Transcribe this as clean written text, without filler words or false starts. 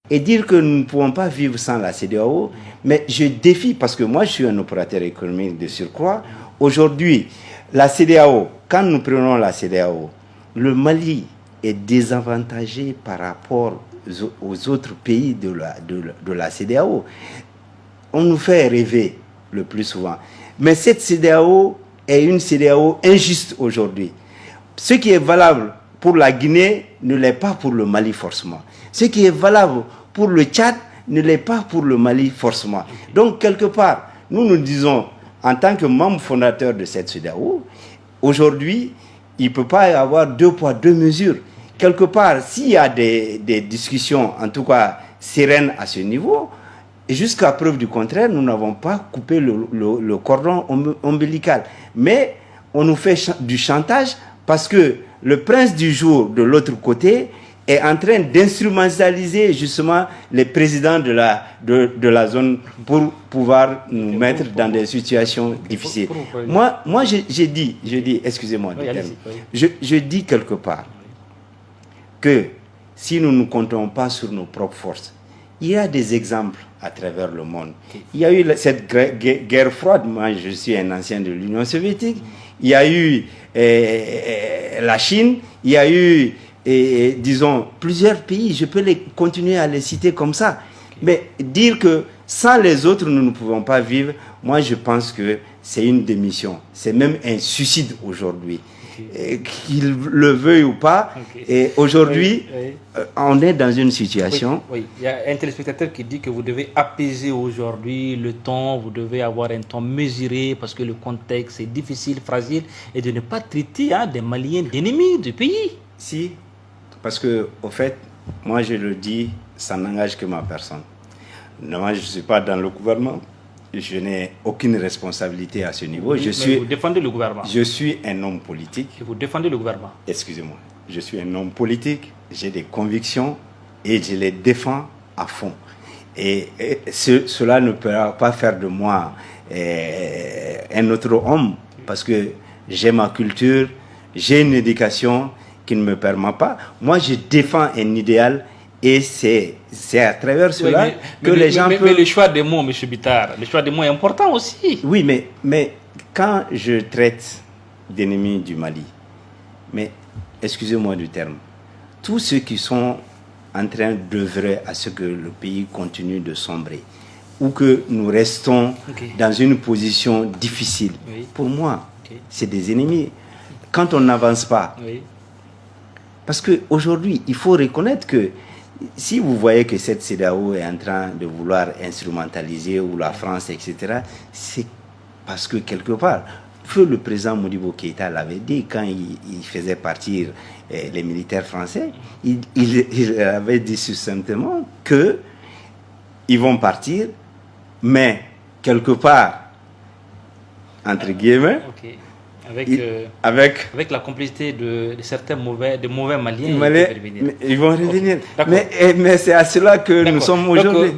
et dire que nous ne pouvons pas vivre sans la CEDEAO, mais je défie, parce que moi je suis un opérateur économique de surcroît, aujourd'hui, la CEDEAO, quand nous prenons la CEDEAO, le Mali est désavantagé par rapport aux autres pays de la CEDEAO. On nous fait rêver le plus souvent. Mais cette CEDEAO est une CEDEAO injuste aujourd'hui. Ce qui est valable pour la Guinée ne l'est pas pour le Mali forcément. Ce qui est valable pour le Tchad ne l'est pas pour le Mali forcément. Donc quelque part, nous disons, en tant que membre fondateur de cette CEDEAO, aujourd'hui, il ne peut pas y avoir deux poids, deux mesures. Quelque part, s'il y a des discussions, en tout cas sereines à ce niveau, jusqu'à preuve du contraire, nous n'avons pas coupé le cordon ombilical. Mais on nous fait du chantage parce que le prince du jour de l'autre côté est en train d'instrumentaliser justement les présidents de la zone pour pouvoir nous mettre dans des situations difficiles. Moi j'ai dit, excusez-moi, je dis quelque part que si nous ne comptons pas sur nos propres forces, il y a des exemples à travers le monde. Il y a eu cette guerre froide, moi je suis un ancien de l'Union soviétique, il y a eu la Chine, il y a eu, disons, plusieurs pays, je peux continuer à les citer comme ça. Mais dire que sans les autres, nous ne pouvons pas vivre, moi je pense que c'est une démission. C'est même un suicide aujourd'hui. Qu'il le veuille ou pas, et aujourd'hui, on est dans une situation... Oui, il y a un téléspectateur qui dit que vous devez apaiser aujourd'hui le ton, vous devez avoir un ton mesuré parce que le contexte est difficile, fragile, et de ne pas traiter des Maliens d'ennemis du pays. Si, parce que, au fait, moi je le dis, ça n'engage que ma personne. Moi, je ne suis pas dans le gouvernement. Je n'ai aucune responsabilité à ce niveau. Vous défendez le gouvernement. Je suis un homme politique. Et vous défendez le gouvernement. Excusez-moi. Je suis un homme politique. J'ai des convictions et je les défends à fond. Et cela ne peut pas faire de moi un autre homme parce que j'ai ma culture, j'ai une éducation qui ne me permet pas. Moi, je défends un idéal. Et c'est à travers cela que les gens peuvent... Mais le choix des mots, M. Bitar, le choix des mots est important aussi. Oui, mais quand je traite d'ennemis du Mali, mais excusez-moi du terme, tous ceux qui sont en train d'œuvrer à ce que le pays continue de sombrer, ou que nous restons dans une position difficile, pour moi, c'est des ennemis. Quand on n'avance pas, parce qu'aujourd'hui, il faut reconnaître que si vous voyez que cette CEDEAO est en train de vouloir instrumentaliser, ou la France, etc., c'est parce que quelque part, le président Modibo Keïta l'avait dit quand il faisait partir les militaires français, il avait dit succinctement qu'ils vont partir, mais quelque part, entre guillemets, avec la complicité de certains mauvais Maliens, ils vont revenir. Mais c'est à cela que nous sommes aujourd'hui.